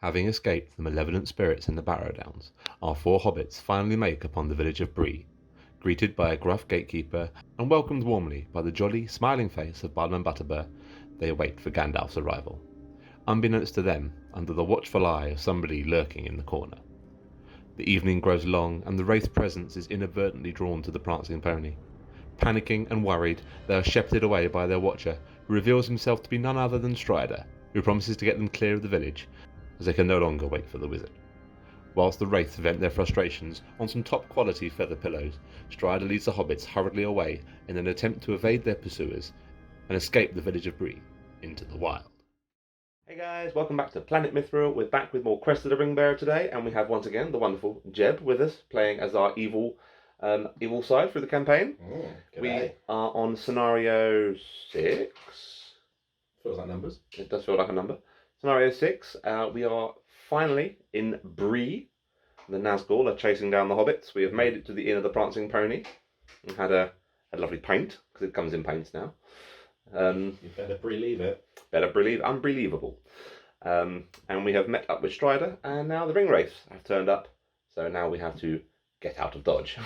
Having escaped the malevolent spirits in the Barrow Downs, our four hobbits finally make upon the village of Bree, greeted by a gruff gatekeeper and welcomed warmly by the jolly, smiling face of Barliman Butterbur. They await for Gandalf's arrival, unbeknownst to them, under the watchful eye of somebody lurking in the corner. The evening grows long, and the Wraith's presence is inadvertently drawn to the Prancing Pony. Panicking and worried, they are shepherded away by their watcher, who reveals himself to be none other than Strider, who promises to get them clear of the village, as they can no longer wait for the wizard. Whilst the Wraiths vent their frustrations on some top-quality feather pillows, Strider leads the hobbits hurriedly away in an attempt to evade their pursuers and escape the village of Bree into the wild. Hey guys, welcome back to Planet Mithril. We're back with more Quest of the Ringbearer today, and we have once again the wonderful Jeb with us, playing as our evil side through the campaign. We are on scenario 6. Feels like numbers. It does feel like a number. Scenario 6. We are finally in Bree. The Nazgul are chasing down the hobbits. We have made it to the Inn of the Prancing Pony and had a lovely pint, because it comes in pints now. You better believe it. Unbelievable. And we have met up with Strider, and now the Wraiths have turned up. So now we have to get out of Dodge.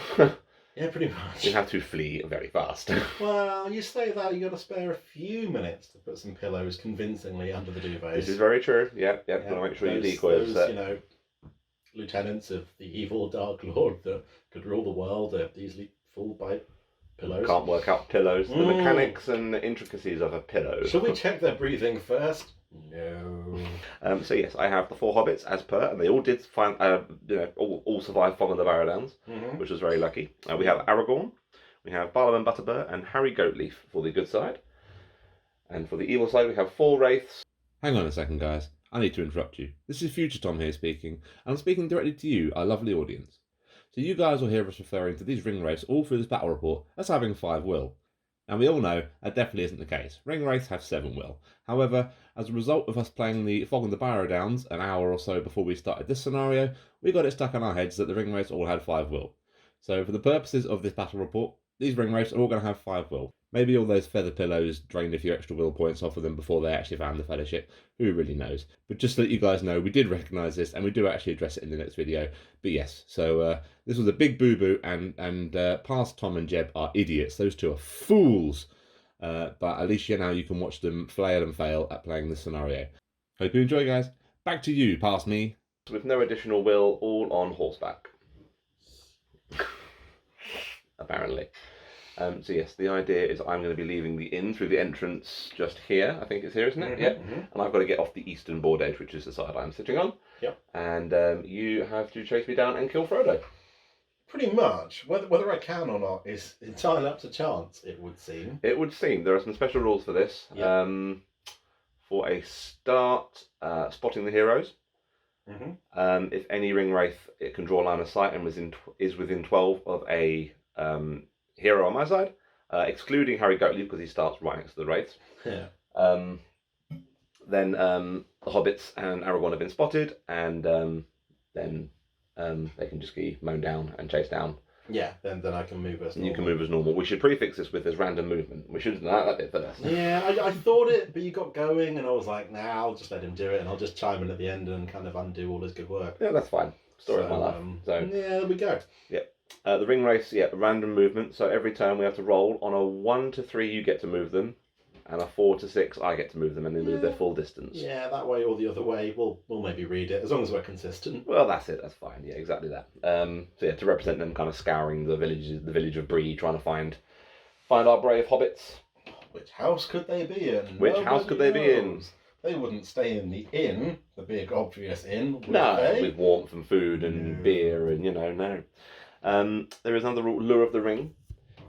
Yeah, pretty much. We have to flee very fast. Well, you say that, you got to spare a few minutes to put some pillows convincingly under the duvets. This is very true. Yep. Got to make sure your decoy is set. You know, lieutenants of the evil Dark Lord that could rule the world are easily fooled by pillows. Can't work out pillows. The mechanics and the intricacies of a pillow. Shall we check their breathing first? No. So yes, I have the 4 hobbits as per, and they all did find, all survived Fog on the Barrow Downs, which was very lucky. We have Aragorn, we have Barliman Butterbur, and Harry Goatleaf for the good side. And for the evil side, we have 4 Wraiths. Hang on a second, guys. I need to interrupt you. This is Future Tom here speaking, and I'm speaking directly to you, our lovely audience. So you guys will hear us referring to these ring wraiths all through this battle report as having 5 will. And we all know that definitely isn't the case. Ring wraiths have 7 will. However, as a result of us playing the Fog on the Barrow Downs an hour or so before we started this scenario, we got it stuck in our heads that the ring wraiths all had 5 will. So for the purposes of this battle report, these ring wraiths are all going to have 5 will. Maybe all those feather pillows drained a few extra will points off of them before they actually found the fellowship. Who really knows? But just to let you guys know, we did recognise this, and we do actually address it in the next video. But yes, so this was a big boo-boo, and past Tom and Jeb are idiots. Those two are fools. But at least now you can watch them flail and fail at playing this scenario. Hope you enjoy, guys. Back to you, past me. With no additional will, all on horseback. Apparently. So yes, the idea is I'm going to be leaving the inn through the entrance just here. I think it's here, isn't it? Yep. And I've got to get off the eastern board edge, which is the side I'm sitting on. Yep. And you have to chase me down and kill Frodo. Pretty much. Whether I can or not is entirely up to chance, it would seem. It would seem. There are some special rules for this. Yep. For a start, spotting the heroes. If any ring wraith, it can draw a line of sight and is within 12 of a hero on my side, excluding Harry Goatleaf because he starts right next to the Wraiths. Yeah. Then the Hobbits and Aragorn have been spotted, and then they can just be mown down and chased down. Yeah, then I can move as normal. You can move as normal. We should prefix this with this random movement. We should have done that bit first. Yeah, I thought it, but you got going, and I was like, nah, I'll just let him do it, and I'll just chime in at the end and kind of undo all his good work. Yeah, that's fine. Story of my life. So yeah, there we go. Yep. The ring wraiths, random movement. So every turn we have to roll. On a 1 to 3, you get to move them, and a 4 to 6, I get to move them, and they move their full distance. Yeah, that way or the other way. We'll maybe read it as long as we're consistent. Well, that's it. That's fine. Yeah, exactly that. So to represent them, kind of scouring the village of Bree, trying to find our brave hobbits. Which house could they be in? Which house could they be in? They wouldn't stay in the inn, the big obvious inn, would no, they? With warmth and food and beer and no. There is another rule, lure of the ring.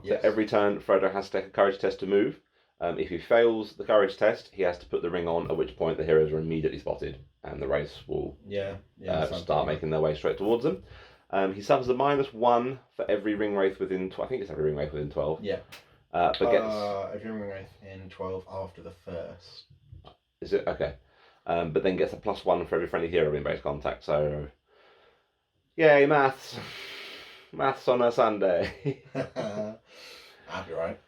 Yes. So every turn, Frodo has to take a courage test to move. If he fails the courage test, he has to put the ring on, at which point the heroes are immediately spotted, and the race will start making their way straight towards them. He suffers a -1 for every ring wraith within. I think it's every ring wraith within 12. Yeah. But gets every ring wraith in 12 after the first. Is it okay? But then gets a +1 for every friendly hero in base contact. So, yay, maths. Maths on a Sunday. I'll be right.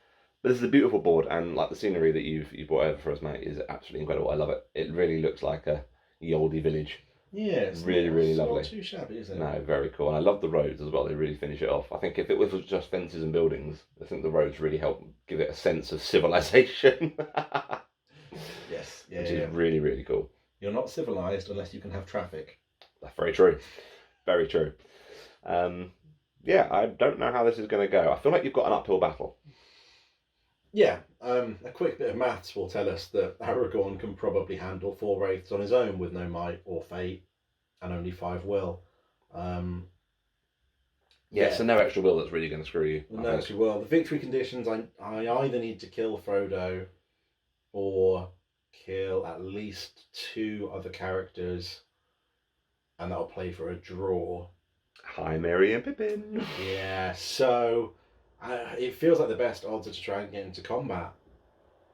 But this is a beautiful board, and like the scenery that you've brought over for us, mate, is absolutely incredible. I love it. It really looks like a ye olde village. Yeah, it's really not lovely. too shabby, is it? No, very cool. And I love the roads as well. They really finish it off. I think if it was just fences and buildings, I think the roads really help give it a sense of civilization. Yes, Which is really cool. You're not civilized unless you can have traffic. That's very true. Very true. Yeah, I don't know how this is going to go. I feel like you've got an uphill battle. Yeah, a quick bit of maths will tell us that Aragorn can probably handle 4 Wraiths on his own with no might or fate, and only 5 will. So no extra will that's really going to screw you. No extra will. The victory conditions, I either need to kill Frodo or kill at least 2 other characters, and that'll play for a draw. Hi, Merry and Pippin. Yeah, so it feels like the best odds are to try and get into combat,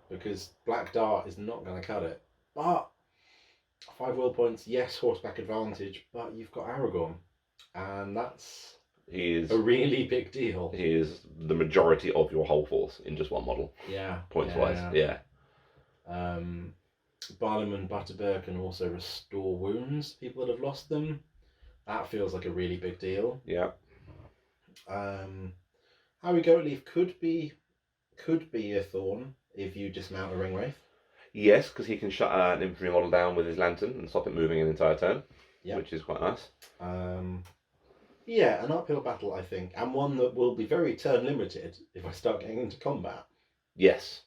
because Black Dart is not going to cut it. But 5 will points, yes, horseback advantage, but you've got Aragorn, and that's a really big deal. He is the majority of your whole force in just one model. Yeah. Points-wise, yeah. Barliman Butterbur can also restore wounds, people that have lost them. That feels like a really big deal. Yeah. Harry Goatleaf could be a thorn if you dismount a ring wraith. Yes, because he can shut an infantry model down with his lantern and stop it moving an entire turn, which is quite nice. Yeah, an uphill battle, I think, and one that will be very turn limited if I start getting into combat. Yes.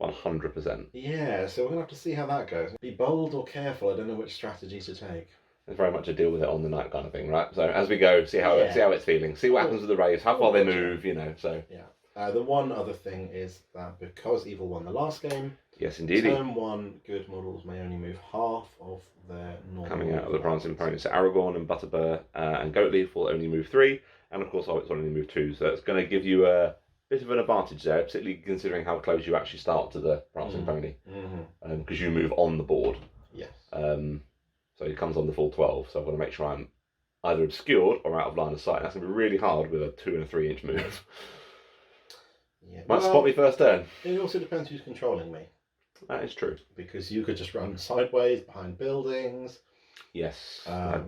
100%. Yeah, so we're going to have to see how that goes. Be bold or careful, I don't know which strategy to take. It's very much a deal with it on the night kind of thing, right? So as we go, see how it's feeling, see what happens with the Wraiths, how far they move, so. Yeah. The one other thing is that because Evil won the last game, yes, indeed. Turn 1 good models may only move half of their normal. Coming out of the Prancing Pony, so Aragorn and Butterbur and Goatleaf will only move 3, and of course Hobbits will only move 2. So it's going to give you a bit of an advantage there, particularly considering how close you actually start to the Prancing Pony, because you move on the board. Yes. So he comes on the full 12. So I've got to make sure I'm either obscured or out of line of sight. That's going to be really hard with a 2 and a 3 inch move. Might spot me first turn. It also depends who's controlling me. That is true. Because you could just run sideways behind buildings. Yes. So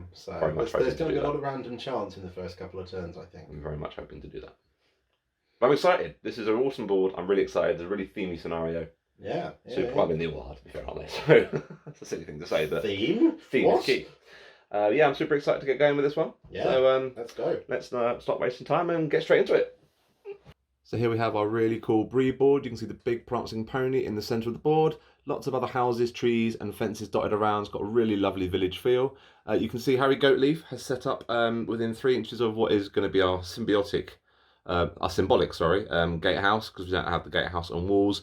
there's going to be a lot of random chance in the first couple of turns, I think. I'm very much hoping to do that. But I'm excited. This is an awesome board. I'm really excited. It's a really themey scenario. Yeah. Well, I mean, they all are, to be fair, aren't they? So that's a silly thing to say, but theme is key. I'm super excited to get going with this one. Yeah. So let's go. Let's stop wasting time and get straight into it. So here we have our really cool Bree board. You can see the big prancing pony in the centre of the board. Lots of other houses, trees and fences dotted around. It's got a really lovely village feel. You can see Harry Goatleaf has set up within 3 inches of what is going to be our symbolic gatehouse, because we don't have the gatehouse on walls.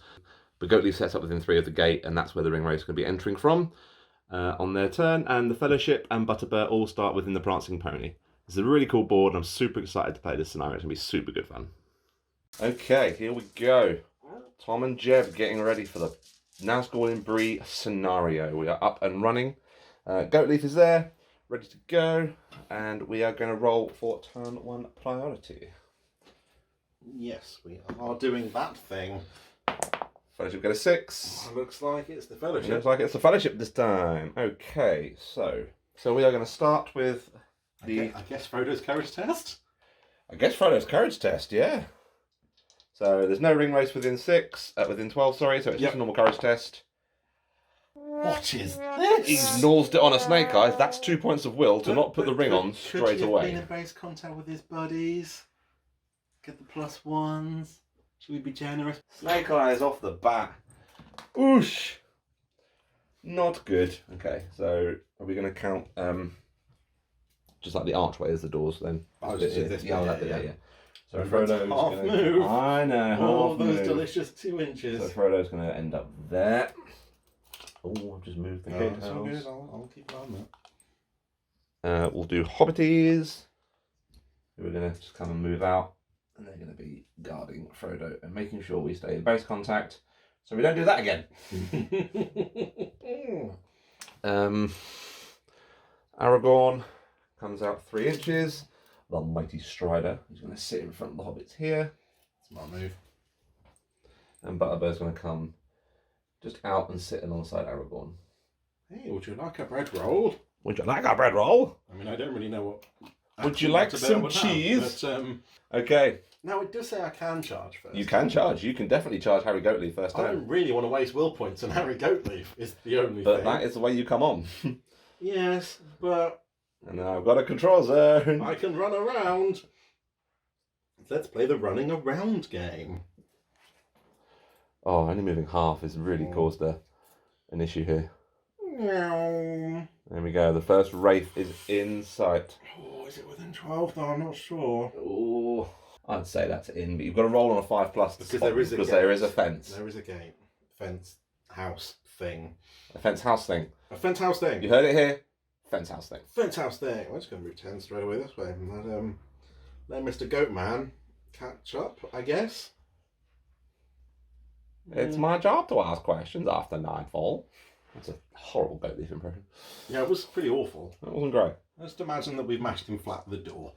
But Goatleaf sets up within 3 of the gate, and that's where the ring wraiths are going to be entering from on their turn. And the Fellowship and Butterbur all start within the Prancing Pony. It's a really cool board, and I'm super excited to play this scenario. It's going to be super good fun. Okay, here we go. Tom and Jeb getting ready for the Nazgul and Bree scenario. We are up and running. Goatleaf is there, ready to go, and we are going to roll for turn 1 priority. Yes, we are doing that thing. Fellowship get a 6. Looks like it's the Fellowship. Looks like it's the Fellowship this time. Okay, so we are going to start with I guess Frodo's courage test? Yeah. So there's no ring race within 12, sorry, so it's just a normal courage test. What is this? He's nosed it on a snake eyes. That's 2 points of will to not put the ring on straight away. Could he have been in base contact with his buddies? Get the +1s? Should we be generous? Snake eyes off the bat. Oosh! Not good. Okay, so are we going to count just like the archway as the doors then? Oh, just this yeah. So Frodo's half move. I know, half move. Those delicious 2 inches. So Frodo's going to end up there. Oh, I've just moved the gatehouse. All good. I'll keep an eye on that. We'll do Hobbities. We're going to just come and move out. And they're going to be guarding Frodo and making sure we stay in base contact. So we don't do that again. Aragorn comes out 3 inches. The mighty Strider. He's going to sit in front of the Hobbits here. That's my move. And Butterbur's going to come just out and sit alongside Aragorn. Hey, would you like a bread roll? Would you like a bread roll? I mean, I don't really know what... Would you like some cheese? But, okay. now, it does say I can charge first. You can charge. You can definitely charge Harry Goatleaf first I time. don't really want to waste will points on Harry Goatleaf, is the only But thing. that is the way you come on. Yes, but... And now I've got a control zone. I can run around. Let's play the running around game. Oh, only moving half has really caused an issue here. Meow. There we go. The first Wraith is in sight. Oh, is it within 12 though? I'm not sure. Oh, I'd say that's in, but you've got to roll on a 5+ Because there is a because gate. there is a fence. There is a gate. Fence house thing. A fence house thing. A fence house thing. You heard it here. Fence house thing. Fence house thing. Let's go route 10 straight away this way. And let Mr. Goatman catch up, I guess. It's my job to ask questions after nightfall. That's a horrible Goatleaf impression. Yeah, it was pretty awful. That wasn't great. Just imagine that we've mashed him flat with the door.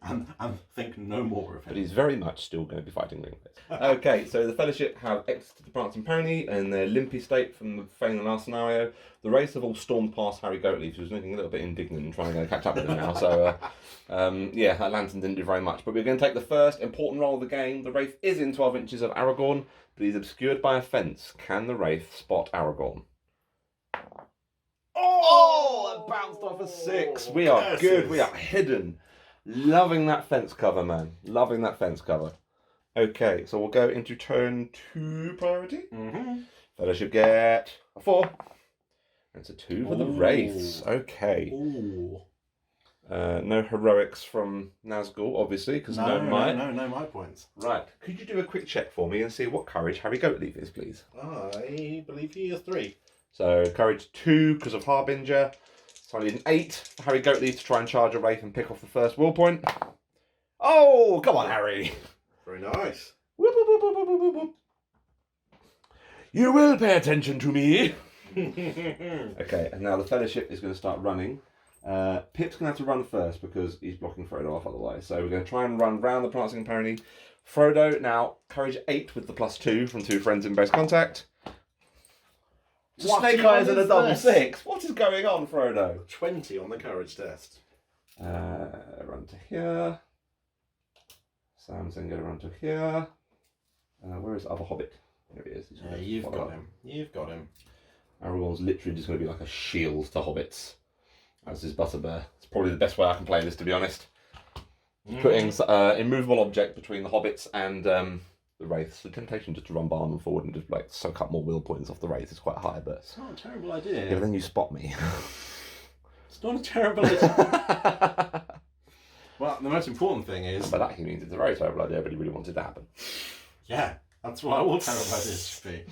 and think no more of But him. he's very much still going to be fighting Ringbearer. Okay, so the Fellowship have exited the Prancing Pony in their limpy state from the failing last scenario. The Wraiths have all stormed past Harry Goatleaf, who's looking a little bit indignant and trying to catch up with him now. So, yeah, that lantern didn't do very much. But we're going to take the first important roll of the game. The Wraith is in 12 inches of Aragorn, but he's obscured by a fence. Can the Wraith spot Aragorn? Oh, it bounced off a 6. We are good. We are hidden. Loving that fence cover, man. Loving that fence cover. Okay, so we'll go into turn 2 priority. Mm-hmm. Fellowship get a 4. It's a 2 for the Ooh. Wraiths. Okay. Ooh. No heroics from Nazgul, obviously, because no might. No my points. Right. Could you do a quick check for me and see what courage Harry Goatleaf is, please? I believe he is 3. So, courage 2 because of Harbinger. So I need an 8 for Harry Goatleaf to try and charge a Wraith and pick off the first will point. Oh, come on, Harry. Very nice. Whoop, whoop, whoop, whoop, whoop, whoop. You will pay attention to me. Okay, and now the Fellowship is going to start running. Pip's going to have to run first because he's blocking Frodo off otherwise. So we're going to try and run round the Prancing Pony. Frodo, now, courage 8 with the +2 from 2 friends in base contact. Snake Eyes and a double 6. What is going on, Frodo? 20 on the courage test. Run to here. Sam's then going to run to here. Where is the other Hobbit? Here he is. Yeah, you've got him. You've got him. Aragorn's literally just going to be like a shield to Hobbits. As is Butterbur. It's probably the best way I can play this, to be honest. Putting immovable object between the Hobbits and the Wraiths. The temptation just to run Barliman forward and just like soak up more will points off the Wraith is quite high, but It's not a terrible idea. yeah, but then you spot me. It's not a terrible idea. Well, the most important thing is... But that means it's a very terrible idea, but he really wanted to happen. Yeah, that's what all terrible ideas should be.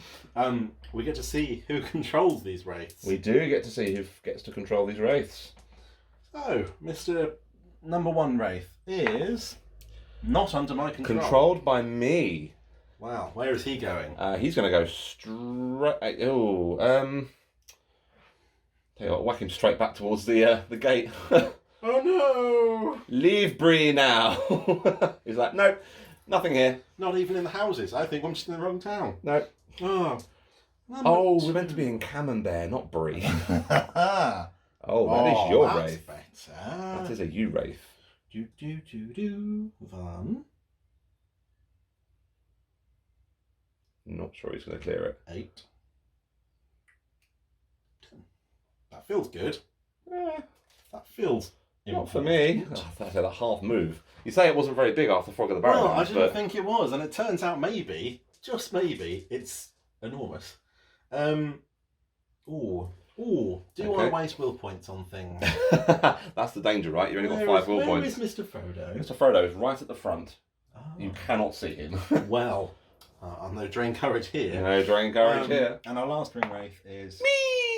We get to see who controls these Wraiths. We do get to see who gets to control these Wraiths. So, Mr. Number 1 Wraith is not under my control. Controlled by me. Wow, where is he going? He's going to go straight... Oh, tell you what, whack him straight back towards the gate. Oh no! Leave Bree now. He's like, nope, nothing here. Not even in the houses. I think I'm just in the wrong town. No. Oh, We're meant to be in Camembert, not Bree. that Oh, that is your that's Wraith. better. That is a you Wraith. One, Not sure he's going to clear it. 8, 10. That feels good. That feels Not for me. Oh, that's a half move. You say it wasn't very big after Frog of the Barrel. Well, I didn't think it was, and it turns out maybe, just maybe, it's enormous. Do you want to waste will points on things? That's the danger, right? You've only got 5 will points. Where is Mr. Frodo? Mr. Frodo is right at the front. Oh. You cannot see him. Well, I'm no drain courage here. No drain courage here. And our last ring wraith is... Me!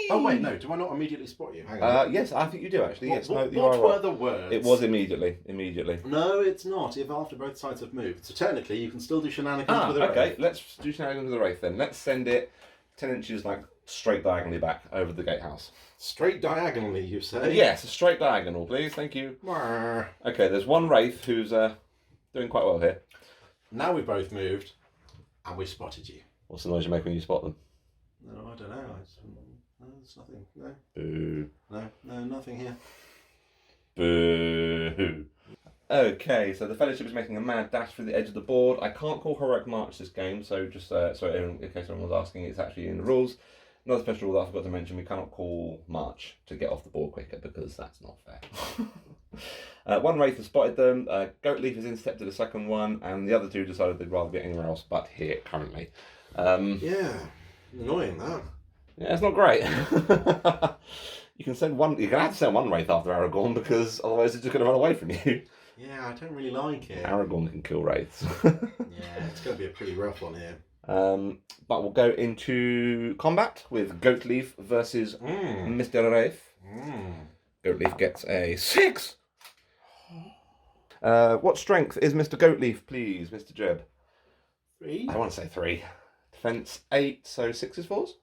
Oh wait, no, do I not immediately spot you? Hang on. Yes, I think you do actually. Yes, What you are were right. the words? It was immediately. Immediately. No, it's not, if after both sides have moved. So technically, you can still do shenanigans with a okay. wraith. Let's do shenanigans with the wraith then. Let's send it 10 inches like straight diagonally back over the gatehouse. Straight diagonally, you say? Yes, a straight diagonal, please. Thank you. Mwah. Okay, there's one wraith who's doing quite well here. Now we've both moved, and we've spotted you. What's the noise you make when you spot them? No, I don't know. No, there's nothing. No. Boo. No, nothing here. Boo. Okay, so the Fellowship is making a mad dash through the edge of the board. I can't call Heroic March this game, so just so in case anyone was asking, it's actually in the rules. Another special rule that I forgot to mention, we cannot call March to get off the board quicker, because that's not fair. One Wraith has spotted them, Goatleaf has intercepted the second one, and the other two decided they'd rather be anywhere else but here currently. Yeah, annoying that. Yeah, it's not great. You can have to send one Wraith after Aragorn, because otherwise it's just going to run away from you. Yeah, I don't really like it. Aragorn can kill Wraiths. Yeah, it's going to be a pretty rough one here. But we'll go into combat with Goatleaf versus Mr. Wraith. Goatleaf gets a 6. What strength is Mr. Goatleaf, please, Mr. Jeb? 3. I want to say 3. Defense 8, so 6 is 4s?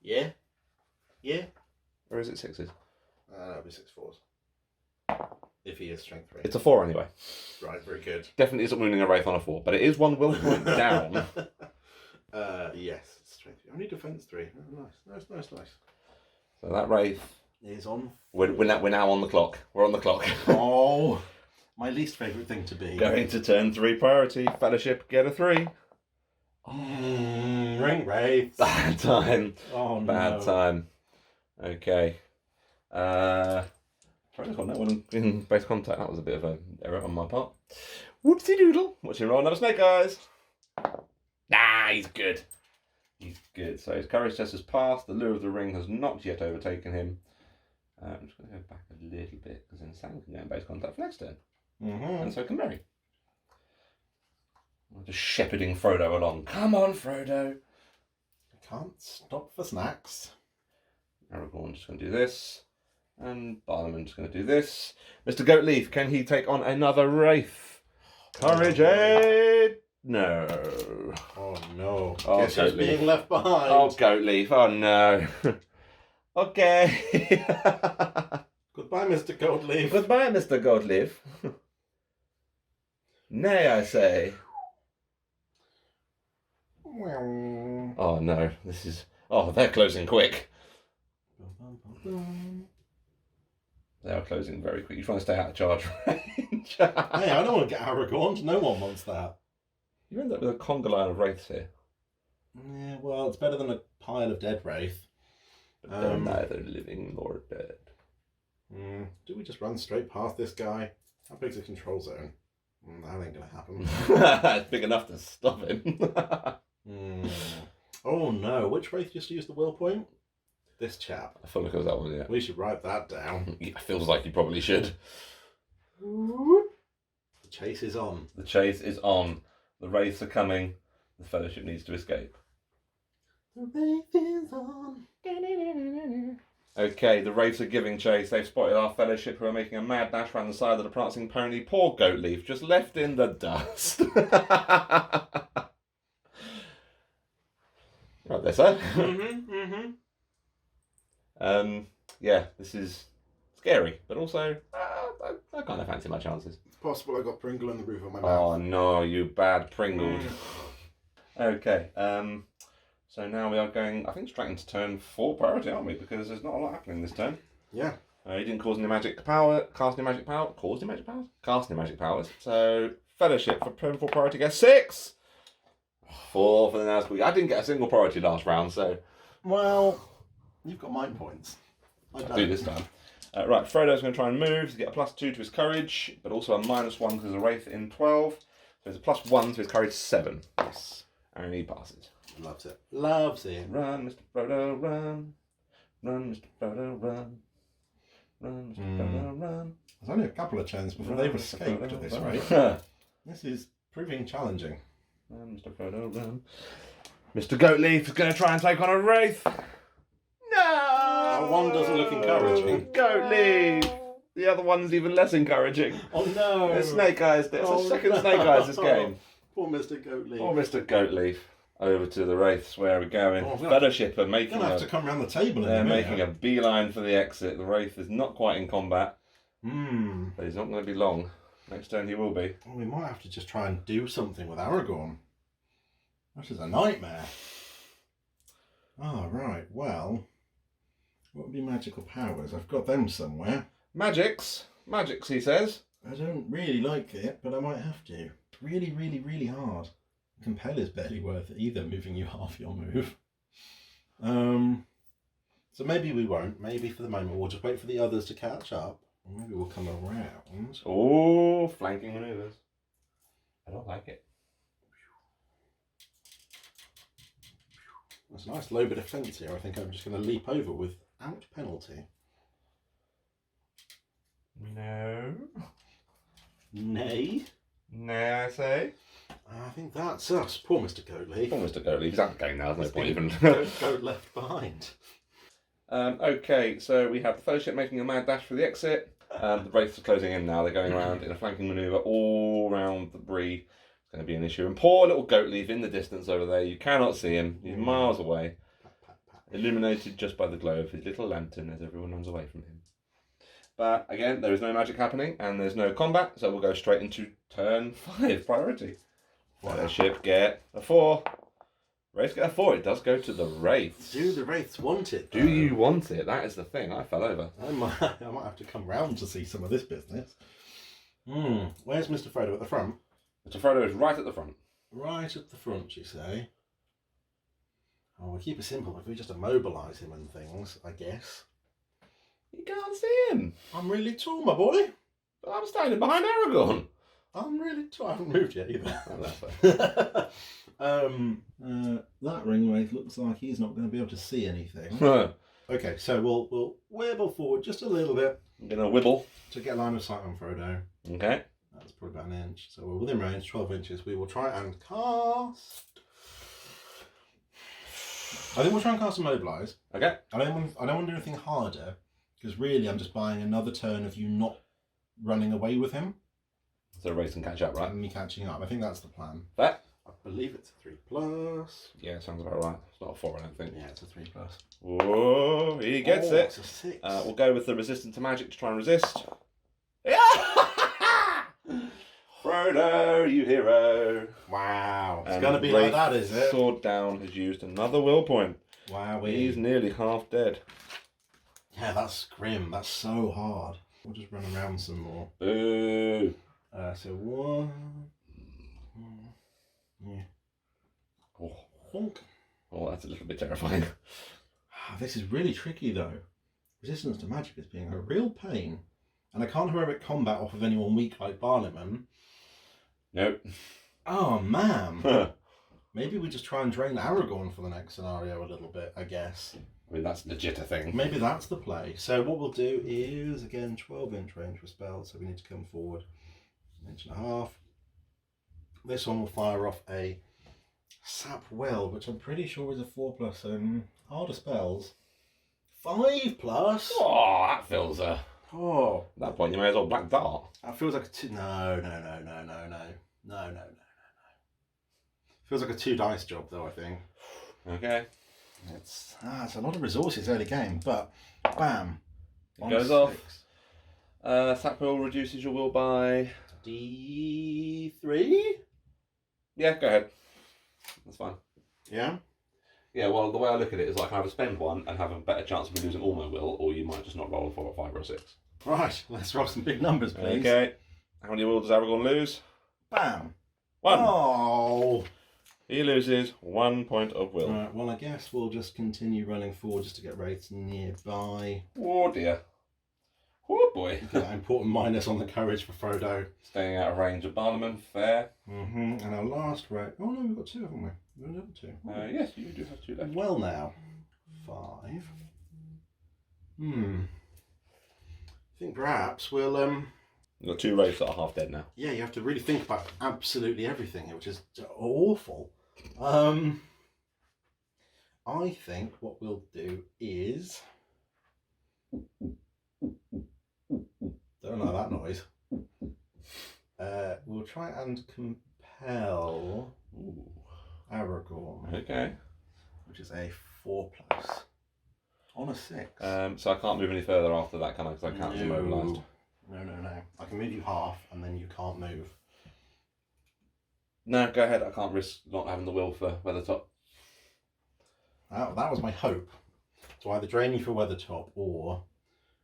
Yeah. Or is it 6s? That'll be 6 4s. If he is strength 3. It's a 4 anyway. Right, very good. Definitely isn't wounding a Wraith on a 4, but it is 1 will point down. Yes, strength 3. Only defense 3. Oh, nice. So that Wraith is on. We're now on the clock. We're on the clock. Oh, my least favourite thing to be. Going to turn 3 priority. Fellowship, get a 3. Ring Wraiths. Bad time. Oh, no. Bad time. Okay. Frodo's got no one in base contact. That was a bit of an error on my part. Whoopsie doodle. Watch him roll another snake eyes. Nah, he's good. He's good. So his courage test has passed. The lure of the ring has not yet overtaken him. I'm just going to go back a little bit because then Sam can go in base contact for next turn. And so can Mary. I'm just shepherding Frodo along. Come on, Frodo. I can't stop for snacks. Aragorn just going to do this. And Barliman just going to do this. Mr. Goatleaf, can he take on another Wraith? Courage aid! No. Oh no. Oh, Guess who's being left behind? Oh, Goatleaf. Oh no. Okay. Goodbye, Mr. Goatleaf. Goodbye, Mr. Goatleaf. Nay, I say. Oh no. This is. Oh, they're closing quick. They are closing very quick. You're trying to stay out of charge range. Hey, I don't want to get Aragorn. No one wants that. You end up with a conga line of Wraiths here. Yeah, well, it's better than a pile of dead Wraith. But they're neither living nor dead. Do we just run straight past this guy? How big's the control zone? That ain't gonna happen. It's big enough to stop him. Oh no, which Wraith just used the will point? This chap. I feel like it was that one, yeah. We should write that down. It feels like you probably should. The chase is on. The chase is on. The Wraiths are coming. The Fellowship needs to escape. The Wraith is on. Okay, the Wraiths are giving chase. They've spotted our Fellowship who are making a mad dash around the side of the Prancing Pony. Poor Goatleaf, just left in the dust. Right there, sir. Yeah, this is scary, but also I kind of fancy my chances. It's possible I got Pringle in the roof of my Oh mouth. no, you bad Pringled. Okay, so now we are going, I think, straight into turn 4 priority, aren't we? Because there's not a lot happening this turn. Yeah. He didn't cause any magic power, cast any magic powers. So, Fellowship for turn 4 priority gets 6! 4 for the Nazgul. I didn't get a single priority last round, so. Well, you've got mind points. I I'll do this time. Right, Frodo's going to try and move to get a +2 to his courage, but also a -1 because there's a Wraith in 12. So there's a +1 to his courage 7. Yes. And he passes. Loves it. Loves it. Run, Mr. Frodo, run. Run, Mr. Frodo, run. Run, Mr. Frodo, run. There's only a couple of turns before they've escaped at this rate. This is proving challenging. Run, Mr. Frodo, run. Mr. Goatleaf is going to try and take on a Wraith. No! One doesn't look encouraging. Goatleaf! The other one's even less encouraging. Oh no! There's Snake Eyes. There's a second Snake Eyes this game. Poor Mr. Goatleaf. Poor Mr. Goatleaf. Over to the Wraiths. Where are we going? Fellowship are making You're going to have to come around the table in They're a minute. making a beeline for the exit. The Wraith is not quite in combat. But he's not going to be long. Next turn he will be. Well, we might have to just try and do something with Aragorn. This is a nightmare. Ah, right. Well, what would be magical powers? I've got them somewhere. Magics, he says. I don't really like it, but I might have to. It's really, really, really hard. Compel is barely worth it either, moving you half your move. So maybe we won't. Maybe for the moment we'll just wait for the others to catch up. Or maybe we'll come around. Oh, flanking maneuvers. I don't like it. That's a nice low bit of fence here. I think I'm just going to leap over without penalty. No. Nay. Nay, I say. I think that's us. Poor Mr. Goatleaf. Poor Mr. Goatleaf. He's out of the game now. There's no point even. Goat left behind. Okay, so we have the Fellowship making a mad dash for the exit. The Wraiths are closing in now. They're going around in a flanking manoeuvre all around the Bree. It's going to be an issue. And poor little Goatleaf in the distance over there. You cannot see him. He's miles away. Illuminated just by the glow of his little lantern as everyone runs away from him. But again, there is no magic happening and there's no combat, so we'll go straight into turn 5 priority. Fellowship get a 4. Wraiths get a 4. It does go to the Wraiths. Do the Wraiths want it, though? Do you want it? That is the thing. I fell over. I might have to come round to see some of this business. Where's Mr. Frodo at the front? Mr. Frodo is right at the front. Right at the front, you say? Oh, we'll keep it simple. If we just immobilise him and things, I guess. You can't see him. I'm really tall, my boy. I'm standing behind Aragorn. I'm really tall. I haven't moved yet either. Oh, that's fair. That ring wraith looks like he's not going to be able to see anything. Okay, so we'll wibble forward just a little bit. I'm going to wibble. To get line of sight on Frodo. Okay. That's probably about an inch. So we're within range, 12 inches. We will try and cast... I think we'll try and cast Immobilise. Okay. I don't want to do anything harder, because really I'm just buying another turn of you not running away with him. So Wraiths can catch up, right? And me catching up. I think that's the plan. Fair. I believe it's a 3+. Yeah, sounds about right. It's not a 4, I don't think. Yeah, it's a 3+. Whoa, he gets it. It's a 6. We'll go with the resistance to magic to try and resist. Yeah! Frodo, you hero. Wow. It's going to be like that, is it? Sword down has used another will point. Wow. He's nearly half dead. Yeah, that's grim. That's so hard. We'll just run around some more. Boo. So 1. Yeah. Oh. Honk. Oh, that's a little bit terrifying. This is really tricky though. Resistance to magic is being a real pain. And I can't heroic combat off of anyone weak like Barliman. Nope. Oh man. Maybe we just try and drain Aragorn for the next scenario a little bit, I guess. I mean, that's legit a thing. Maybe that's the play. So what we'll do is, again, 12-inch range for spells, so we need to come forward 1.5 inches. This one will fire off a Sap Well, which I'm pretty sure is a 4+, harder spells. 5+? Oh, that feels Oh. at that point, you may as well Black Dart. That feels like a 2... No. Feels like a 2 dice job, though, I think. Okay. It's a lot of resources early game, but bam. It goes off. Sapwell reduces your will by D3? Yeah, go ahead. That's fine. Yeah? Yeah, well, the way I look at it is like I can either spend 1 and have a better chance of me losing all my will, or you might just not roll a 4 or 5 or a 6. Right, let's roll some big numbers, please. Okay. How many will does Aragorn lose? Bam. 1. Oh. He loses 1 point of will. Right, well, I guess we'll just continue running forward just to get Wraiths nearby. Oh dear. Oh boy. Get that important minus on the courage for Frodo. Staying out of range of Barliman, fair. And our last Wraith. Oh no, we've got 2, haven't we? We've got another 2. Yes, you do have 2 left. Well now. 5. I think perhaps we'll You've got 2 Wraiths that are half dead now. yeah, you have to really think about absolutely everything here, which is awful. I think what we'll do is... Don't know that noise. We'll try and compel Aragorn. Okay. Which is a 4+. On a 6. So I can't move any further after that, can I? Because I can't immobilised. No. I can move you half, and then you can't move. No, go ahead. I can't risk not having the will for Weathertop. That was my hope. To either drain you for Weathertop or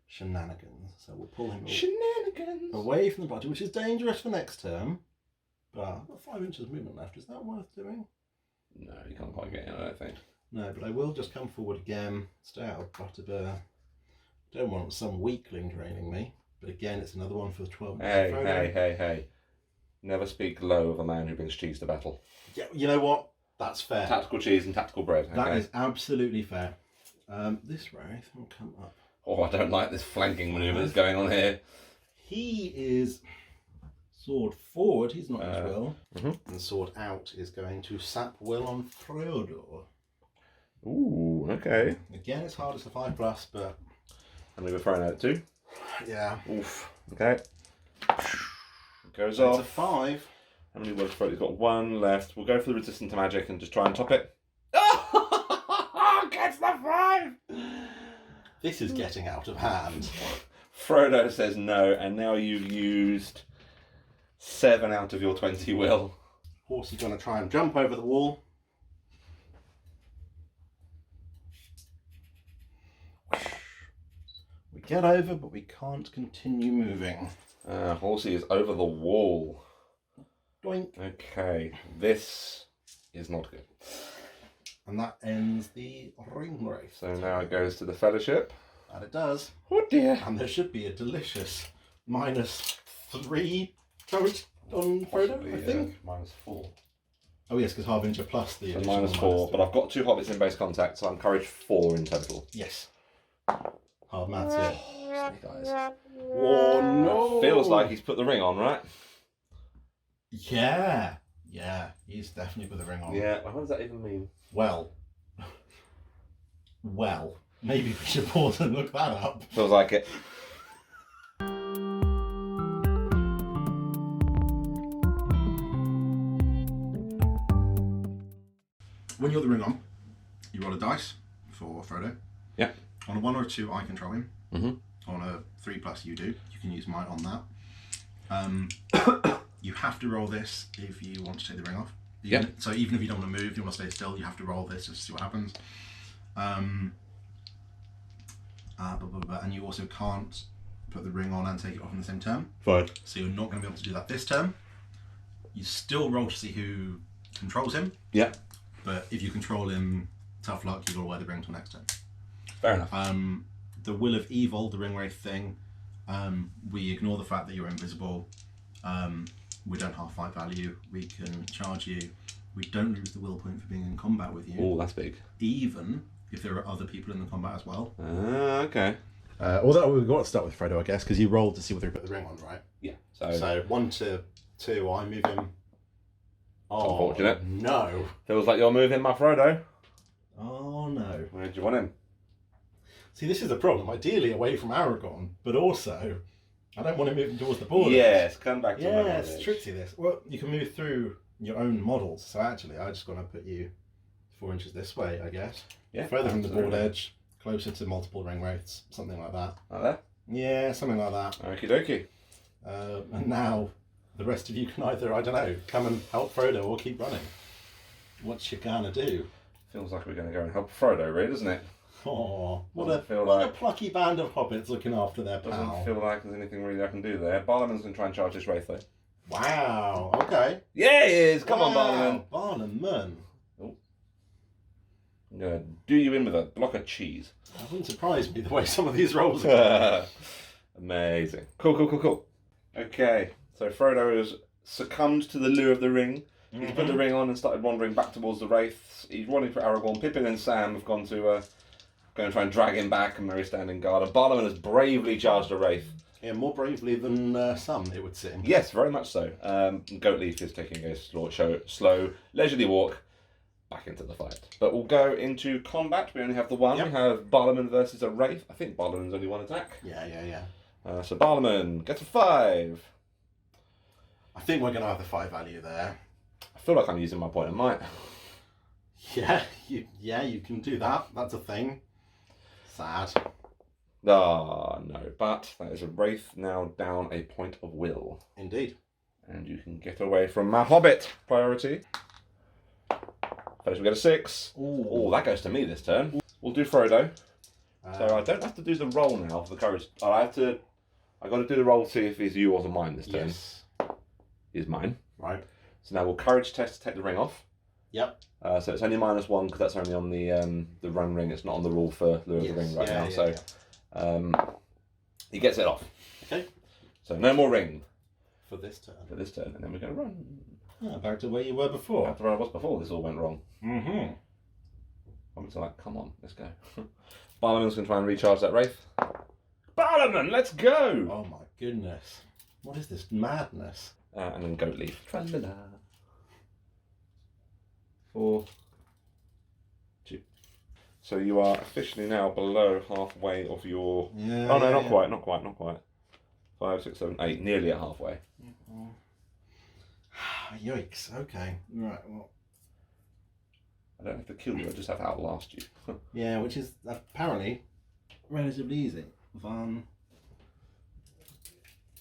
Shenanigans. So we'll pull him away from the body, which is dangerous for next turn. But I've got 5 inches of movement left. Is that worth doing? No, you can't quite get in, I don't think. No, but I will just come forward again. Stay out of Butterbur. Don't want some weakling draining me. But again, it's another one for the 12. Hey. Never speak low of a man who brings cheese to battle. Yeah, you know what? That's fair. Tactical cheese and tactical bread. Okay. That is absolutely fair. This Wraith will come up. Oh, I don't like this flanking manoeuvre that's going on here. He is sword forward, he's not his will. Mm-hmm. And sword out is going to sap will on Frodo. Ooh, okay. Again, it's hard, it's a 5+, but... And we were throwing out 2. Yeah. Oof. Okay. Goes So off. it's a 5. How many words for it? He's got 1 left. We'll go for the resistant to magic and just try and top it. Oh! Gets the 5! This is getting out of hand. Frodo says no, and now you've used 7 out of your 20 will. Horse is going to try and jump over the wall. We get over, but we can't continue moving. Horsey is over the wall. Doink. Okay, this is not good. And that ends the ring race. So now it goes to the Fellowship. And it does. Oh dear. And there should be a delicious -3 courage on Frodo, I think. -4. Oh yes, because Harbinger plus the So additional -4, but I've got 2 hobbits in base contact, so I'm courage 4 in total. Yes. Hard maths, yeah. Snake eyes. Oh no! Feels like he's put the ring on, right? Yeah. Yeah, he's definitely put the ring on. Yeah, what does that even mean? Well, maybe we should pause and look that up. Feels like it. When you're the ring on, you roll a dice for Frodo. Yeah. On a 1 or a 2, I control him. Mm-hmm. On a 3+, you do. You can use mine on that. You have to roll this if you want to take the ring off. Yeah. So even if you don't want to move, you want to stay still, you have to roll this just to see what happens. And you also can't put the ring on and take it off in the same turn. Fine. So you're not going to be able to do that this turn. You still roll to see who controls him. Yeah. But if you control him, tough luck, you roll away the ring till next turn. Fair enough. The Will of Evil, the ring wraith thing, we ignore the fact that you're invisible. We don't half fight value. We can charge you. We don't lose the will point for being in combat with you. Oh, that's big. Even if there are other people in the combat as well. Okay. Although we've got to start with Frodo, I guess, because you rolled to see whether he put the ring on, right? Yeah. So 1 to 2, I move him. Oh, unfortunate. No. Feels like you're moving my Frodo. Oh, no. Where do you want him? See, this is the problem. Ideally away from Aragorn, but also I don't want to move him towards the border. Yes, come back to yeah, my it's tricky this. Well, you can move through your own models. So actually, I just want to put you 4 inches this way, I guess. Yeah, further from the absolutely. board edge, closer to multiple ring wraiths, something like that. Like that? Yeah, something like that. Okie dokie. And now the rest of you can either, I don't know, come and help Frodo or keep running. What's you gonna do? Feels like we're going to go and help Frodo, really, doesn't it? Oh, what Doesn't a plucky band of hobbits looking after their Doesn't pal. feel like there's anything really I can do there. Barliman's going to try and charge this Wraith, though. Wow, okay. Yeah, he is! Come on, Wow, Barliman. Barliman. Oh. I'm going to do you in with a block of cheese. That wouldn't surprise me the way some of these rolls are. Amazing. Cool. Okay, so Frodo has succumbed to the lure of the ring. He's put the ring on and started wandering back towards the Wraiths. He's running for Aragorn. Pippin and Sam have gone to go and try and drag him back, and Merry's standing guard. And Barliman has bravely charged a Wraith. Yeah, more bravely than some, it would seem. Yes, very much so. Goatleaf is taking a slow, leisurely walk back into the fight. But we'll go into combat. We only have the one. Yep. We have Barliman versus a Wraith. I think Barliman's only 1 attack. Yeah. So Barliman gets a 5. I think we're going to have the 5 value there. I feel like I'm using my point of might. Yeah, you can do that. That's a thing. Sad. Ah, no. But that is a Wraith now down a point of will. Indeed. And you can get away from my Hobbit priority. First we get a 6. Oh, that goes to me this turn. We'll do Frodo. So I don't have to do the roll now for the courage. I got to do the roll to see if he's yours or mine this turn. Yes. He's mine. Right. So now we'll courage test to take the ring off. Yep. So it's only -1 because that's only on the run ring. It's not on the rule for Lure of the Ring right now. So he gets it off. Okay. So no more ring For this turn. and then we're going to run. Back to where you were before. After where I was before, this all went wrong. Mm-hmm. I'm just like, come on, let's go. Barliman's going to try and recharge that Wraith. Barliman, let's go! Oh my goodness. What is this madness? And then Goat Leaf. Tra-la-la. 4, 2. So you are officially now below halfway of your... Yeah. Oh no, not quite. 5, 6, 7, 8. Nearly at halfway. Yikes. Okay. Right. Well. I don't have to kill you, I just have to outlast you. Yeah, which is apparently relatively easy. Fun.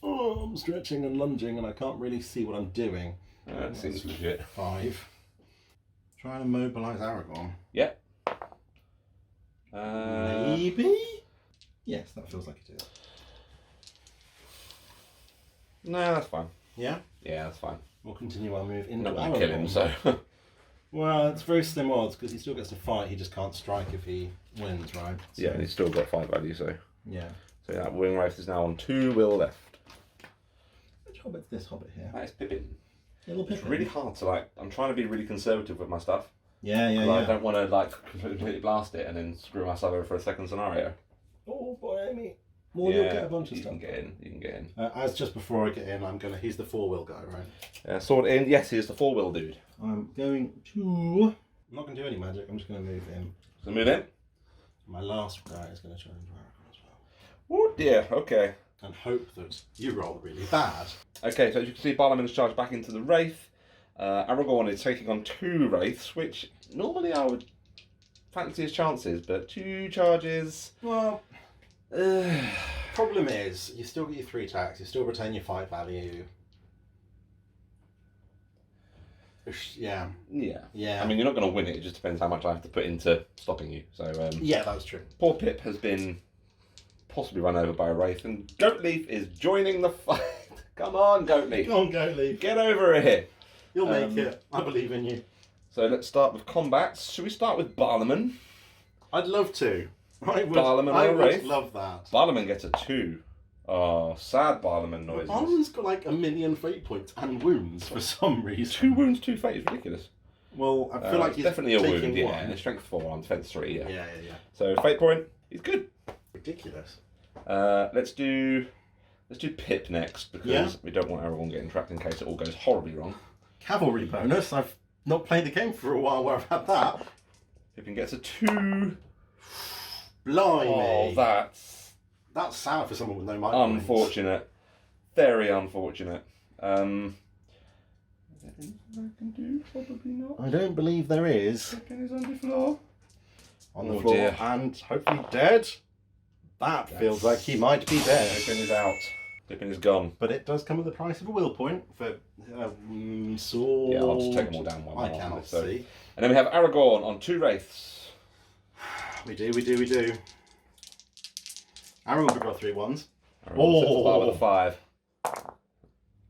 Oh, I'm stretching and lunging and I can't really see what I'm doing. That seems legit. 5. Trying to mobilise Aragorn. Yep. Maybe? Yes, that feels like it is. No, that's fine. Yeah? Yeah, that's fine. We'll continue our move into Not going Aragorn. to kill him, so... Well, it's very slim odds because he still gets to fight. He just can't strike if he wins, right? So, yeah, and he's still got 5 value, so... Yeah. So that Wing Wraith is now on 2 will left. Which hobbit's this hobbit here? That is Pippin. Little Pippin. It's really hard to like. I'm trying to be really conservative with my stuff. Yeah, yeah, I yeah. don't want to like completely blast it and then screw myself over for a second scenario. Oh boy, Amy. Well, you'll get a bunch of you stuff. can get in. You can get in. As just before I get in, I'm gonna. He's the 4-wheel guy, right? Sword in. Yes, he's the 4-wheel dude. I'm going to. I'm not gonna do any magic. I'm just gonna move him. So move in. My last guy is gonna challenge Aragorn as well. Oh dear. Okay. And hope that you roll really bad. Okay. So as you can see, Barliman's charged back into the Wraith. Aragorn is taking on 2 Wraiths, which normally I would fancy his chances, but 2 charges. Well, problem is you still get your 3 attacks. You still retain your 5 value. Yeah. Yeah. I mean, you're not going to win it. It just depends how much I have to put into stopping you. So. Yeah, that's true. Poor Pip has been possibly run over by a Wraith, and Goatleaf is joining the fight. Come on, Goatleaf. Come on, Goatleaf. Get over here. You'll make it. I believe in you. So let's start with combats. Should we start with Barliman? I'd love to. I would Wraith. love that. Barliman gets a 2. Oh, sad Barliman noises. Barliman's got like 1,000,000 fate points and wounds for some reason. 2 wounds, 2 fate is ridiculous. Well, I feel like he's definitely a wound, taking yeah. one. And strength 4 on defense 3, yeah. Yeah. So fate point, he's good. Ridiculous. Let's do Pip next because we don't want everyone getting trapped in case it all goes horribly wrong. Cavalry bonus. I've not played the game for a while where I've had that. Pippin gets a 2. Blimey. Oh, that's sad for someone with no mind. unfortunate. Very unfortunate. Is there anything I can do? Probably not. I don't believe there is. Pippin is on the floor. On the floor dear. and hopefully dead. That feels like he might be dead. Pippin is out. Pippin is gone. But it does come at the price of a will point for sword. Yeah, I'll just take them all down one I by one, cannot so. see. And then we have Aragorn on 2 Wraiths. We do. Aragorn could roll 3 ones. Aragorn sets the bar with a 5.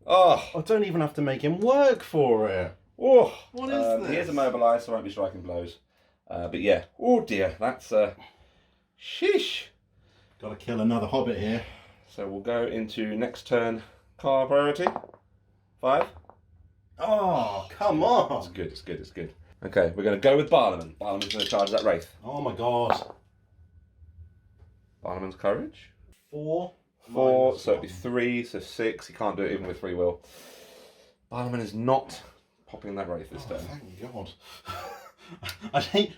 Oh! I don't even have to make him work for it. Oh! What is this? He is immobilised, so I won't be striking blows. But yeah. Oh dear, that's sheesh. Got to kill another hobbit here. So we'll go into next turn. Car priority. 5. Oh, come on. It's good. Okay, we're going to go with Barliman. Barliman's going to charge that Wraith. Oh my god. Barliman's courage. 4. 4, so it'd be 3, so 6. He can't do it even with 3 will. Barliman is not popping that Wraith this turn. Thank God. I'd hate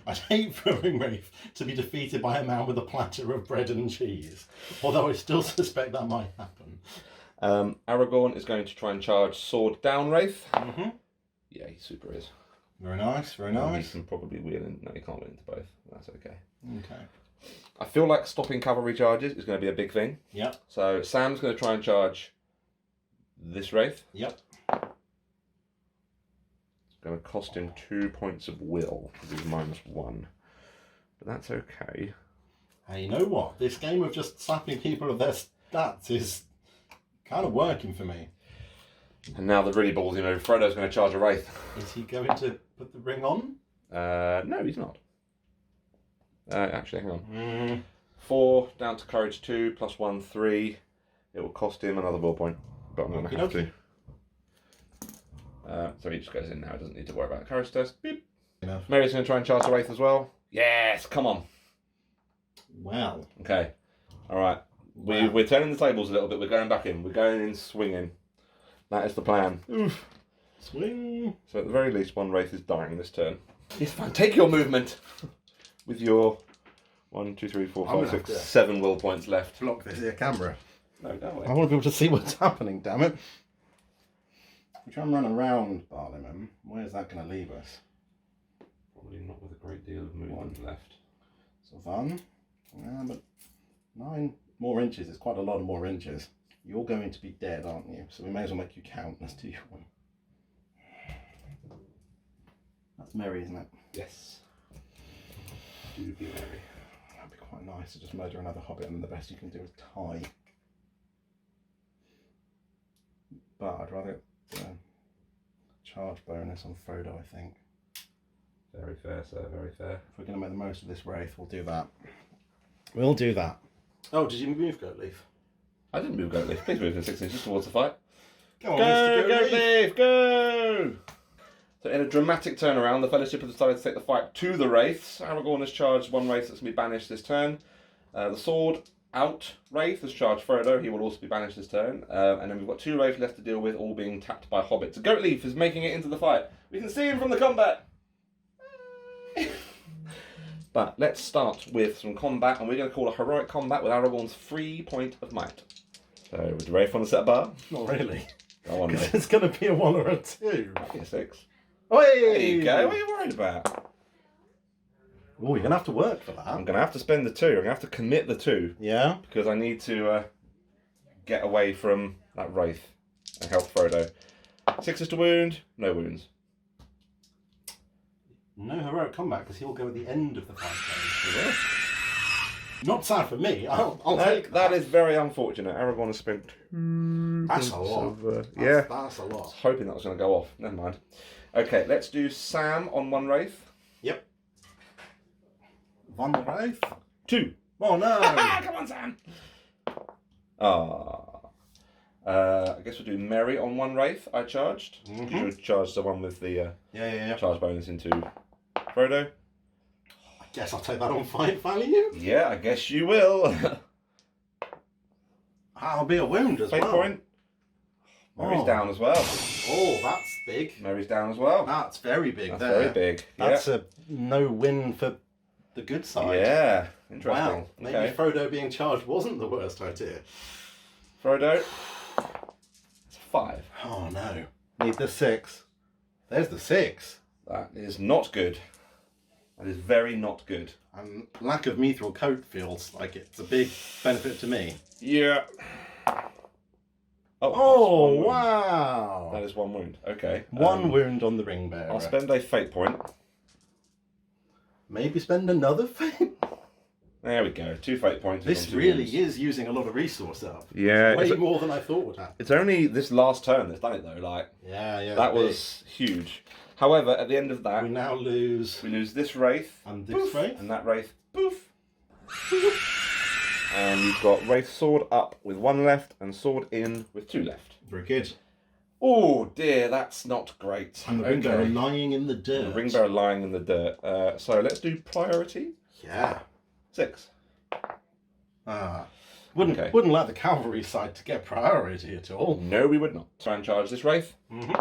for Ringwraith to be defeated by a man with a platter of bread and cheese. Although I still suspect that might happen. Aragorn is going to try and charge Sword Down Wraith. Mm-hmm. Yeah, he super is. Very nice. He can probably wheel in. No, he can't wheel into both. That's okay. Okay. I feel like stopping cavalry charges is going to be a big thing. Yep. So Sam's going to try and charge this Wraith. Yep. going to cost him 2 points of will because he's -1. But that's okay. Hey, you know what? This game of just slapping people of their stats is kind of working for me. And now the really ballsy move. Frodo's going to charge a Wraith. Is he going to put the ring on? No, he's not. Actually, hang on. 4 down to courage 2 +1 3. It will cost him another will point, but I'm going to have to. So he just goes in now. He doesn't need to worry about the courage test. Beep. Enough. Mary's going to try and charge the Wraith as well. Yes, come on. Wow. Okay. All right. We're turning the tables a little bit. We're going back in. We're going in swinging. That is the plan. Oof. Swing. So at the very least, one Wraith is dying this turn. It's fine. Take your movement with your 1, 2, 3, 4, 5, 6, 7 will points left. Block this here camera. No, go away. I want to be able to see what's happening, damn it. We try and run around Barliman. Where's that going to leave us? Probably not with a great deal of movement left. So fun. Yeah, but 9 more inches is quite a lot of more inches. You're going to be dead, aren't you? So we may as well make you count. Let's do your one. That's Merry, isn't it? Yes. Do be merry. That'd be quite nice to just murder another Hobbit and then the best you can do is tie. But I'd rather charge bonus on Frodo, I think. Very fair, sir. Very fair. If we're going to make the most of this Wraith, we'll do that. We'll do that. Oh, did you move Goatleaf? I didn't move Goatleaf. Please move him 6 inches towards the fight. Go on, Go, Mr. Goatleaf, go! So in a dramatic turnaround, the Fellowship have decided to take the fight to the Wraiths. Aragorn has charged one Wraith that's going to be banished this turn. The sword out Wraith has charged Frodo. He will also be banished this turn. And then we've got 2 Wraiths left to deal with, all being tapped by Hobbits. Goatleaf is making it into the fight. We can see him from the combat. But let's start with some combat, and we're going to call a heroic combat with Aragorn's 3 point of might. So, would you Wraith want to set a bar? Not really. Go on, Because mate. it's going to be a 1 or a 2. Give me a 6. Oh, There you go. What are you worried about? Oh, you're going to have to work for that. I'm going to have to spend the 2. I'm going to have to commit the 2. Yeah? Because I need to get away from that Wraith and help Frodo. 6 is to wound. No wounds. No heroic combat because he'll go at the end of the fight. Not sad for me. I'll take That is very unfortunate. Aragorn has spent 2 That's a points lot. of, That's a I was lot. hoping that was going to go off. Never mind. Okay, let's do Sam on 1 Wraith. Yep. 1 Wraith? 2. Oh no! Come on, Sam! I guess we'll do Merry on 1 Wraith. I charged. You should charge the one with the Yeah. charge bonus into Frodo. I guess I'll take that on fight value. Yeah, I guess you will. That'll be a wound as Fate well. point. Mary's down as well. Oh, that's big. Mary's down as well. That's very big. That's there. very big. That's a no win for the good side. Yeah, interesting. Wow. Maybe Okay. Frodo being charged wasn't the worst idea. Frodo. It's 5. Oh no. Need the 6. There's the 6. That is not good. That is very not good. And lack of mithril coat feels like it's a big benefit to me. Yeah. Oh, that's 1 wound. wow. That is 1 wound. Okay. 1 wound on the Ringbearer. I'll spend a fate point. Maybe spend another fate. There we go. 2 fate points. This on 2 really wounds. is using a lot of resource up. Yeah. Way more than I thought would happen. It's only this last turn that's done it though. Like Yeah. that was huge. However, at the end of that, We now lose. we lose this Wraith. And this poof, Wraith. And that Wraith. Poof. And you've got Wraith sword up with 1 left and sword in with 2 left. Very good. Oh dear, that's not great. And the Ringbearer lying in the The dirt. Ringbearer lying in the dirt. So let's do priority. Yeah. 6. Wouldn't like the cavalry side to get priority at all. No, we would not. Try and charge this Wraith. Mm-hmm.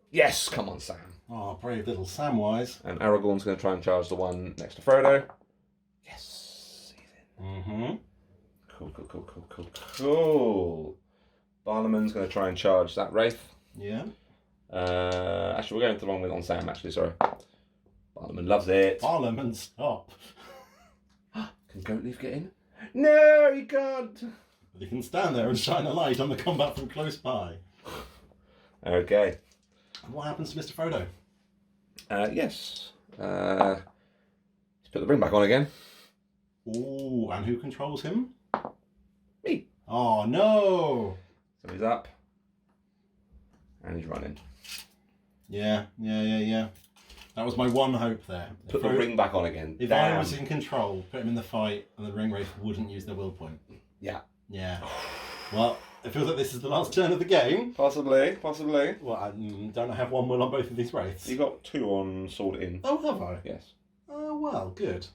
Yes, come on, Sam. Oh, brave little Samwise. And Aragorn's going to try and charge the one next to Frodo. Yes. He's in. Mm-hmm. Cool. Barliman's going to try and charge that Wraith. Yeah. Actually, we're going to the wrong one on Sam, actually, sorry. Barliman loves it. Barliman, stop. Can Goatleaf get in? No, he can't. But he can stand there and shine a light on the combat from close by. Okay. And what happens to Mr. Frodo? Yes. Let's put the ring back on again. Ooh, and who controls him? Me. Oh, no. So he's up. And he's running. Yeah. That was my one hope there. Put the ring back on again. If I was in control, put him in the fight, and the ring wraith wouldn't use their will point. Yeah. Yeah. Well, it feels like this is the last turn of the game. Possibly. Well, don't I have one will on both of these wraiths? You got 2 on sword in. Oh, have I? Yes. Oh, well, good.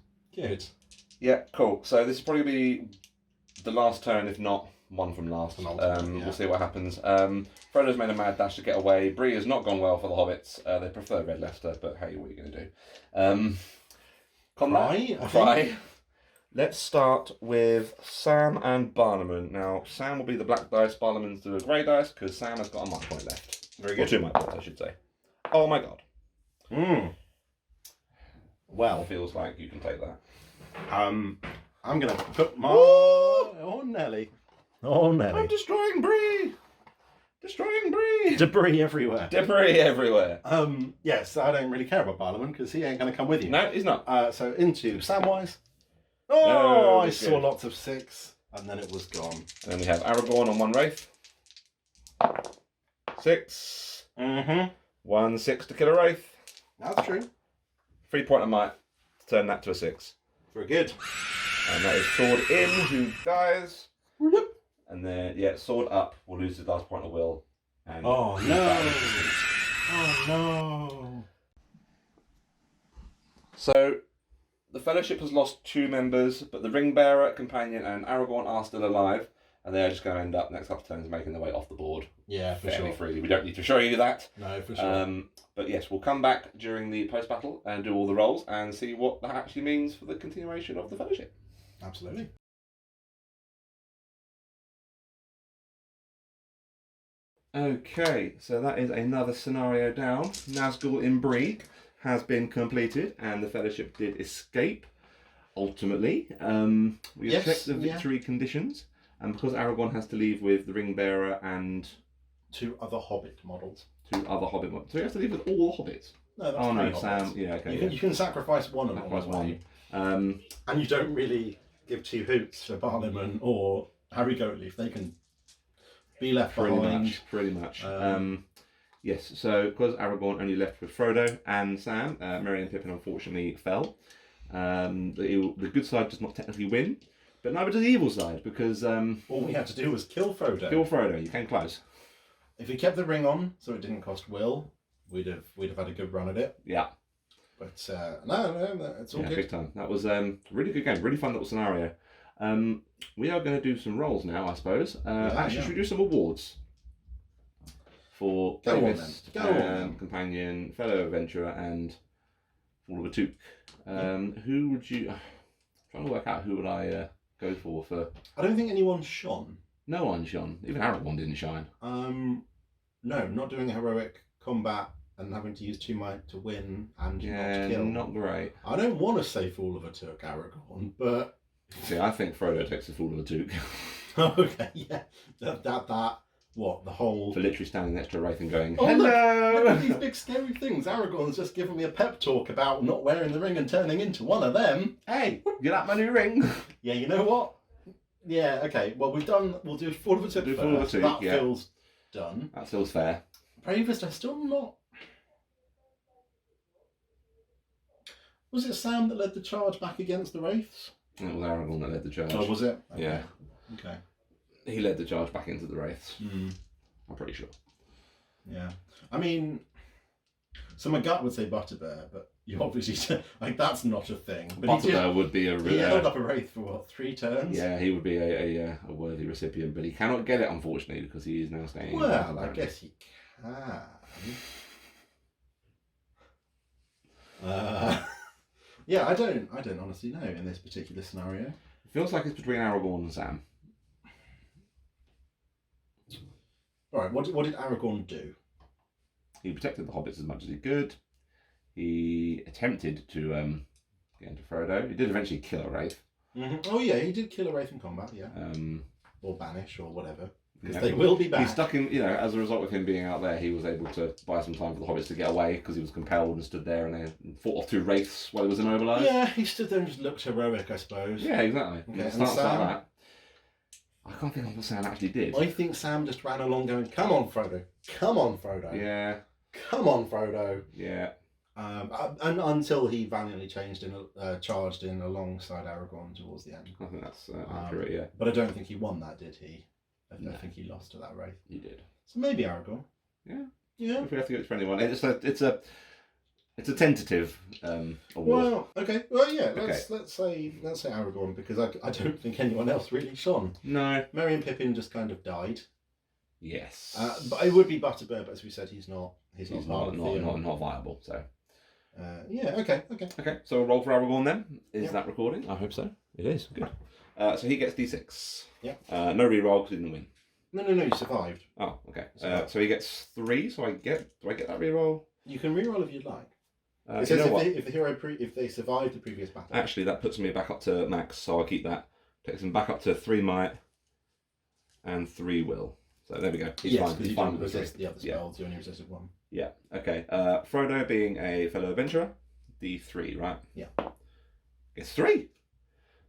Yeah, cool. So this will probably be the last turn, if not one from last. Yeah. We'll see what happens. Frodo's made a mad dash to get away. Bree has not gone well for the Hobbits. They prefer Red Leicester, but hey, what are you going to do? Cry. Let's start with Sam and Barliman. Now, Sam will be the black dice, Barliman's the grey dice, because Sam has got a mark point left. Very Or good. 2 mark points, I should say. Oh my god. Well, Feels like you can take that. I'm going to put my... Oh, Nelly. I'm destroying Bree! Debris everywhere. Debris everywhere. Yes, I don't really care about Barliman because he ain't going to come with you. No, he's not. So into Samwise. No, I good. saw lots of 6 and then it was gone. And then we have Aragorn on 1 Wraith. 6. Mm-hmm. 1 6 to kill a Wraith. That's true. 3 point of might to turn that to a 6. Very good. And that is sword in, who dies. And then, yeah, sword up will lose his last point of will. And Oh, no. Oh, no. So, the Fellowship has lost 2 members, but the Ringbearer, Companion, and Aragorn are still alive, and they are just going to end up next couple of turns making their way off the board Yeah, for fairly sure. freely. We don't need to show you that. No, for sure. But yes, we'll come back during the post-battle and do all the rolls and see what that actually means for the continuation of the Fellowship. Absolutely. Okay, so that is another scenario down. Nazgul in Bree has been completed, and the Fellowship did escape. Ultimately, we have Yes, checked the yeah. victory conditions, and because Aragorn has to leave with the Ringbearer and 2 other Hobbit models. 2 other Hobbit models, so he has to leave with all the Hobbits. No, that's Oh no, 3 Sam. Hobbits. Yeah, okay. You can sacrifice one of them. Sacrifice away. one. And you don't really give 2 hoots for Barliman or Harry Goatleaf. They can be left behind. Pretty much. Yes, so because Aragorn only left with Frodo and Sam, Merry and Pippin unfortunately fell. The good side does not technically win, but neither does the evil side, because All we had to do was kill Frodo. kill Frodo. You came close. If he kept the ring on, so it didn't cost Will, we'd have had a good run at it. Yeah. But no, it's all Yeah, good. big time. That was a really good game, really fun little scenario. We are going to do some rolls now, I suppose. Should we do some awards for Go on Bravest, then. Go on. Companion, Fellow Adventurer, and Fall of a Took? Who would you? Trying to work out who would I go for. I don't think anyone shone. No one shone. Even Aragorn didn't shine. No, not doing a heroic combat and having to use 2 might to win and Yeah, not kill. not great. I don't want to say Fall of a Took Aragorn, but See, I think Frodo takes the Fall of a Took okay, yeah, that what the whole. for literally standing next to a Wraith and going, Oh, "Hello." Look at these big scary things. Aragorn's just giving me a pep talk about not wearing the ring and turning into one of them. Hey, you like my new ring? Yeah, you know what? Yeah, okay. Well, we'll do Fall of a Took Do first. Fall of a Took, That yeah. feels done. That feels fair. Bravest, I'm still not. Was it Sam that led the charge back against the Wraiths? It was Aragorn that led the charge. Oh, was it? Okay. Yeah. Okay. He led the charge back into the Wraiths. Mm. I'm pretty sure. Yeah. I mean, so my gut would say Butterbur, but you obviously like that's not a thing. But Butterbur would be he held up a Wraith for what, 3 turns? yeah, he would be a worthy recipient, but he cannot get it, unfortunately, because he is now staying. Well, I guess he can. Yeah, I don't honestly know in this particular scenario. It feels like it's between Aragorn and Sam. All right, what did Aragorn do? He protected the hobbits as much as he could. He attempted to get into Frodo. He did eventually kill a Wraith. Mm-hmm. Oh yeah, he did kill a Wraith in combat, yeah. Um, Or banish or whatever. Because they will be back. He's stuck in, as a result of him being out there, he was able to buy some time for the Hobbits to get away because he was compelled and stood there and they fought off 2 Wraiths while he was immobilised. Yeah, he stood there and just looked heroic, I suppose. Yeah, exactly. Okay, It starts like that. I can't think of what Sam actually did. I think Sam just ran along going, "Come on, Frodo. Come on, Frodo. Yeah. Come on, Frodo." Yeah. And until he valiantly charged in alongside Aragorn towards the end. I think that's accurate, yeah. But I don't think he won that, did he? I think he lost to that Wraith. He did. So maybe Aragorn. Yeah. Yeah. If we have to go for anyone. It's a tentative award. Well, okay. Well, yeah. Let's say Aragorn, because I don't think anyone else really shone. No. Merry and Pippin just kind of died. Yes. But it would be Butterbur, but as we said, he's not not viable. So. Yeah. Okay. Okay. So we'll roll for Aragorn then. Is that recording? I hope so. It is. Good. So he gets D6. Yeah. No reroll because he didn't win. No. You survived. Oh, okay. So he gets 3. So do I get that reroll? You can reroll if you'd like. It You says know if they survived the previous battle. Actually, that puts me back up to max, so I'll keep that. Takes him back up to 3 might and 3 will. So there we go. He's fine. He's fine with resist the other spells. You only resisted 1. Yeah. Okay. Frodo, being a fellow adventurer, D3, right? Yeah. Gets 3.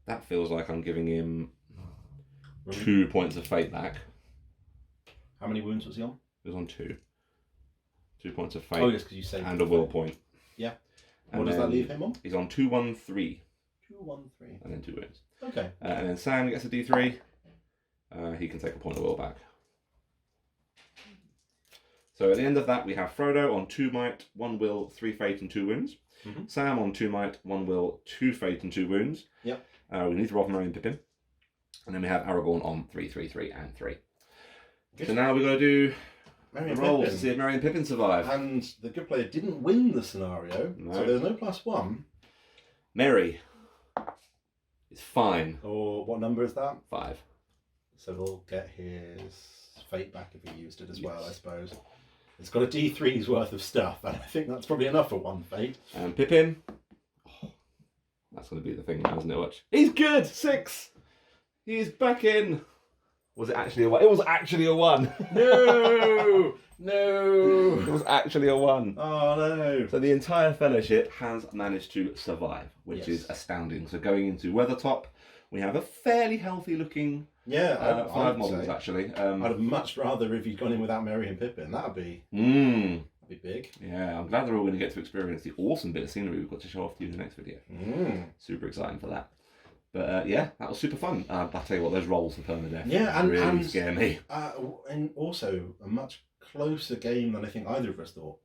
That feels like I'm giving him 2 points of fate back. How many wounds was he on? He was on 2. 2 points of fate. Oh, yes, because you saved. And a will point. Yeah. And what does that leave him on? He's on 2, 1, 3. 2, 1, 3. And then 2 wounds. Okay. And then Sam gets a D3. He can take a point of will back. So at the end of that, we have Frodo on 2 might, 1 will, 3 fate, and 2 wounds. Mm-hmm. Sam on 2 might, 1 will, 2 fate, and 2 wounds. Yep. We need to roll for Merry and Pippin. And then we have Aragorn on 3, 3, 3, and 3. Good. So now we've got to do the rolls to see if Merry and Pippin survive. And the good player didn't win the scenario, so there's no +1. Merry is fine. Or what number is that? 5. So he'll get his fate back if he used it as well, I suppose. It's got a D3's worth of stuff, and I think that's probably enough for 1 fate. And Pippin, that's going to be the thing now, isn't it? Watch. He's good! 6! He's back in! Was it actually a 1? It was actually a 1! No! No! It was actually a 1. Oh no! So the entire fellowship has managed to survive, which is astounding. So going into Weathertop, we have a fairly healthy looking 5 models actually. I'd have much rather if you'd gone in without Merry and Pippin. That'd be big. Yeah, I'm glad they're all going to get to experience the awesome bit of scenery we've got to show off to you in the next video. Super exciting for that. But yeah, that was super fun. I'll tell you what, those rolls for permadeath really scare me. And also a much closer game than I think either of us thought.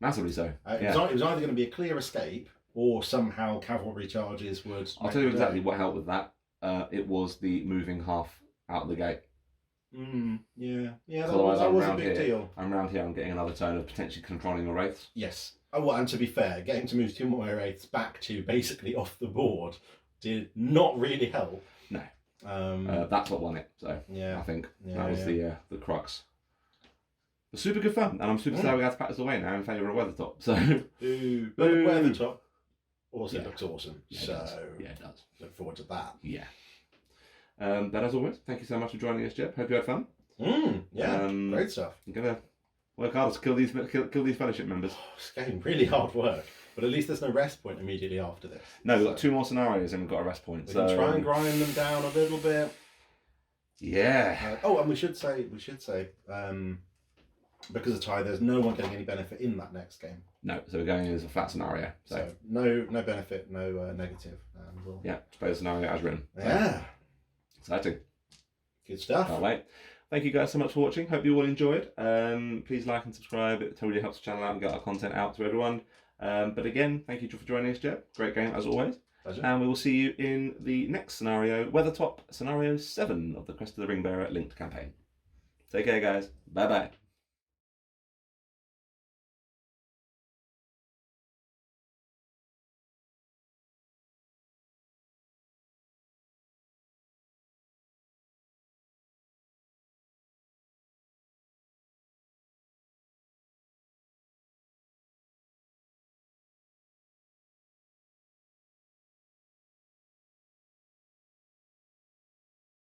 Massively so. It was either going to be a clear escape or somehow cavalry charges would. I'll tell you exactly what helped with that. It was the moving half out of the gate. Yeah, that Otherwise, was a big deal. I'm round here, I'm getting another turn of potentially controlling the Wraiths. Yes. Oh, well, and to be fair, getting to move 2 more Wraiths back to basically off the board did not really help. No. That's what won it. So yeah, I think that was the crux. But super good fun, and I'm super sad we had to pack this away now in favour of Weathertop. So but Weathertop also looks awesome. Yeah, it does. Look forward to that. Yeah. But as always, thank you so much for joining us, Jeb. Hope you had fun. Great stuff. I'm gonna work hard to kill these fellowship members. It's getting really hard work, but at least there's no rest point immediately after this. No, we've got 2 more scenarios and we've got a rest point. We can try and grind them down a little bit. Yeah. And we should say, because of tie, there's no one getting any benefit in that next game. No, so we're going in as a flat scenario. So no benefit, no negative. suppose scenario as written. Yeah. Exciting. Good stuff. Can't wait. Thank you guys so much for watching. Hope you all enjoyed. Please like and subscribe. It totally helps the channel out and get our content out to everyone. But again, thank you for joining us, Jeb. Great game as always. Pleasure. And we will see you in the next scenario, Weathertop, scenario 7 of the Crest of the Ringbearer linked campaign. Take care, guys. Bye bye.